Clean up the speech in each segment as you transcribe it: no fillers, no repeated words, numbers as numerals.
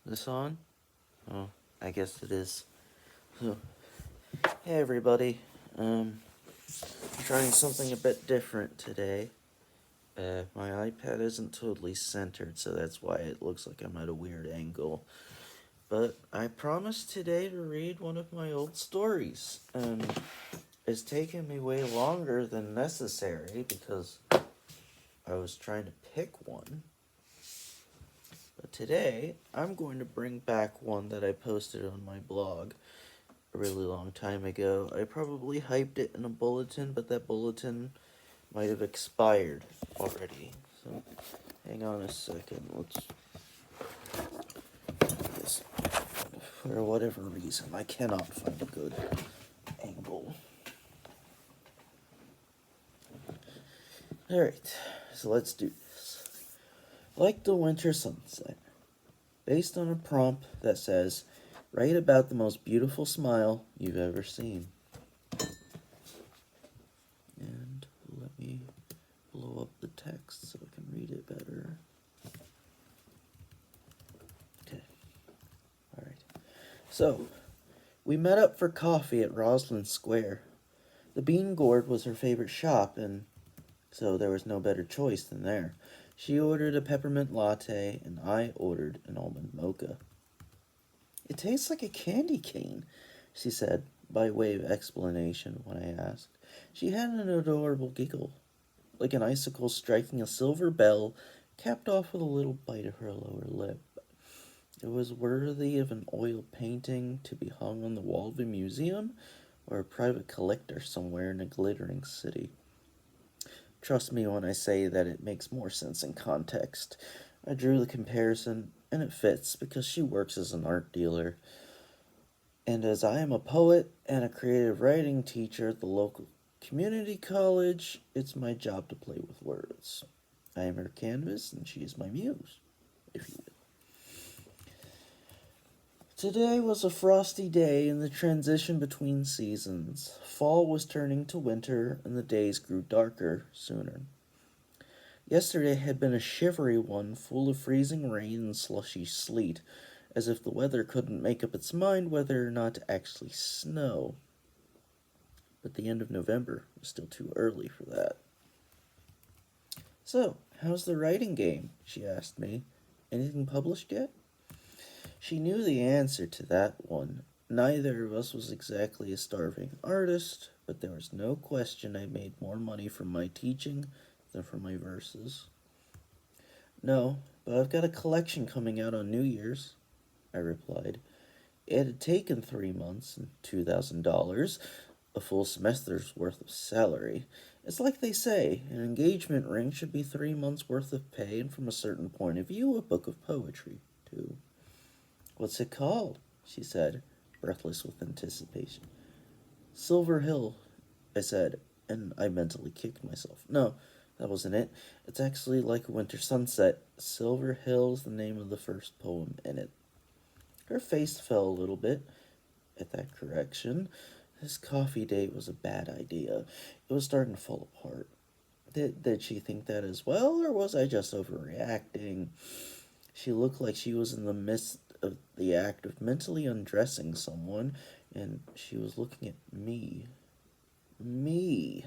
This on? Oh, I guess it is. So, hey everybody. Trying something a bit different today. My iPad isn't totally centered, so that's why it looks like I'm at a weird angle. But I promised today to read one of my old stories. It's taken me way longer than necessary because I was trying to pick one. But today, I'm going to bring back one that I posted on my blog a really long time ago. I probably hyped it in a bulletin, but that bulletin might have expired already. So, hang on a second. Let's do this. For whatever reason, I cannot find a good angle. Alright, so let's do this. Like the winter sunset, based on a prompt that says, write about the most beautiful smile you've ever seen. And let me blow up the text so I can read it better. Okay. Alright. So, we met up for coffee at Roslyn Square. The Bean Gourd was her favorite shop, and so there was no better choice than there. She ordered a peppermint latte, and I ordered an almond mocha. It tastes like a candy cane, she said, by way of explanation when I asked. She had an adorable giggle, like an icicle striking a silver bell, capped off with a little bite of her lower lip. It was worthy of an oil painting to be hung on the wall of a museum or a private collector somewhere in a glittering city. Trust me when I say that it makes more sense in context. I drew the comparison, and it fits because she works as an art dealer. And as I am a poet and a creative writing teacher at the local community college, it's my job to play with words. I am her canvas, and she is my muse, if you will. Today was a frosty day in the transition between seasons. Fall was turning to winter, and the days grew darker sooner. Yesterday had been a shivery one, full of freezing rain and slushy sleet, as if the weather couldn't make up its mind whether or not to actually snow. But the end of November was still too early for that. So, how's the writing game? She asked me. Anything published yet? She knew the answer to that one. Neither of us was exactly a starving artist, but there was no question I made more money from my teaching than from my verses. No, but I've got a collection coming out on New Year's, I replied. It had taken 3 months and $2,000, a full semester's worth of salary. It's like they say, an engagement ring should be 3 months' worth of pay, and from a certain point of view, a book of poetry, too. What's it called? She said, breathless with anticipation. Silver Hill, I said, and I mentally kicked myself. No, that wasn't it. It's actually like a winter sunset. Silver Hill's the name of the first poem in it. Her face fell a little bit at that correction. This coffee date was a bad idea. It was starting to fall apart. Did she think that as well, or was I just overreacting? She looked like she was in the midst of the act of mentally undressing someone, and she was looking at me. Me.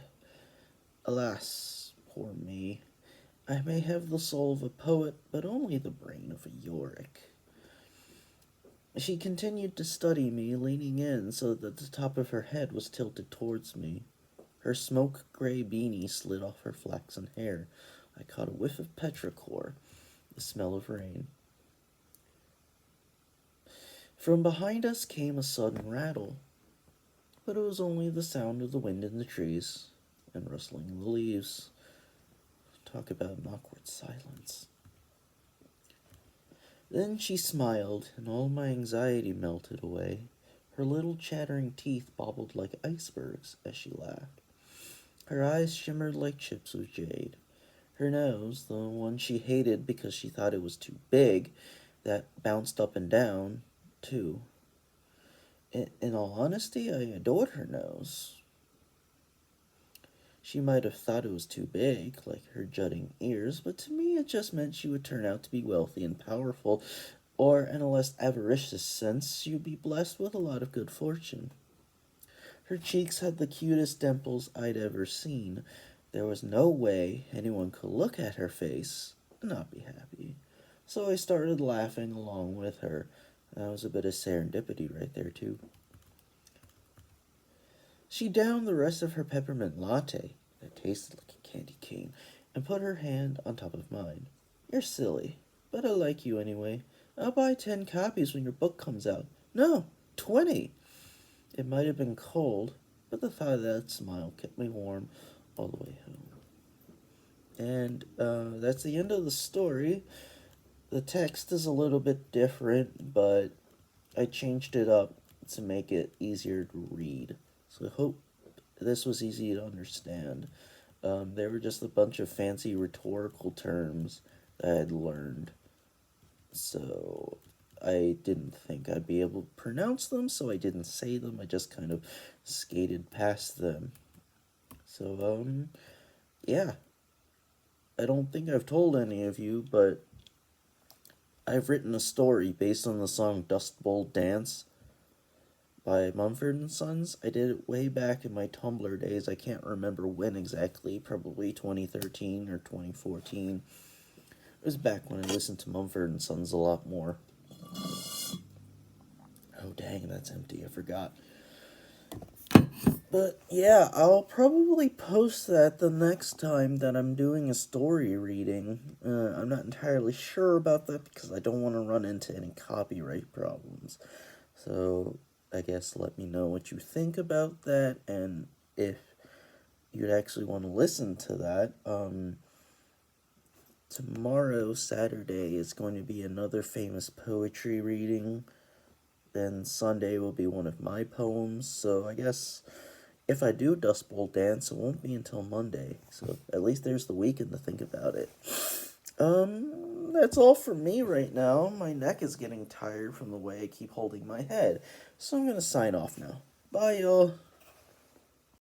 Alas, poor me. I may have the soul of a poet, but only the brain of a Yorick. She continued to study me, leaning in so that the top of her head was tilted towards me. Her smoke-gray beanie slid off her flaxen hair. I caught a whiff of petrichor, the smell of rain. From behind us came a sudden rattle, but it was only the sound of the wind in the trees and rustling the leaves. Talk about an awkward silence. Then she smiled, and all my anxiety melted away. Her little chattering teeth bobbled like icebergs as she laughed. Her eyes shimmered like chips of jade. Her nose, the one she hated because she thought it was too big, that bounced up and down, too. In all honesty, I adored her nose. She might have thought it was too big, like her jutting ears, but to me it just meant she would turn out to be wealthy and powerful. or in a less avaricious sense, you'd be blessed with a lot of good fortune. Her cheeks had the cutest dimples I'd ever seen. There was no way anyone could look at her face and not be happy. So I started laughing along with her. That was a bit of serendipity right there, too. She downed the rest of her peppermint latte, that tasted like a candy cane, and put her hand on top of mine. You're silly, but I like you anyway. I'll buy 10 copies when your book comes out. No, 20. It might have been cold, but the thought of that smile kept me warm all the way home. And that's the end of the story. The text is a little bit different, but I changed it up to make it easier to read. So I hope this was easy to understand. There were just a bunch of fancy rhetorical terms that I had learned. So I didn't think I'd be able to pronounce them, so I didn't say them. I just kind of skated past them. So, yeah. I don't think I've told any of you, but I've written a story based on the song Dust Bowl Dance by Mumford & Sons. I did it way back in my Tumblr days. I can't remember when exactly, probably 2013 or 2014. It was back when I listened to Mumford & Sons a lot more. Oh dang, that's empty, I forgot. But yeah, I'll probably post that the next time that I'm doing a story reading. I'm not entirely sure about that because I don't want to run into any copyright problems. So I guess let me know what you think about that and if you'd actually want to listen to that. Tomorrow, Saturday, is going to be another famous poetry reading. Then Sunday will be one of my poems. So I guess if I do Dust Bowl Dance, it won't be until Monday. So at least there's the weekend to think about it. That's all for me right now. My neck is getting tired from the way I keep holding my head. So I'm going to sign off now. Bye, y'all.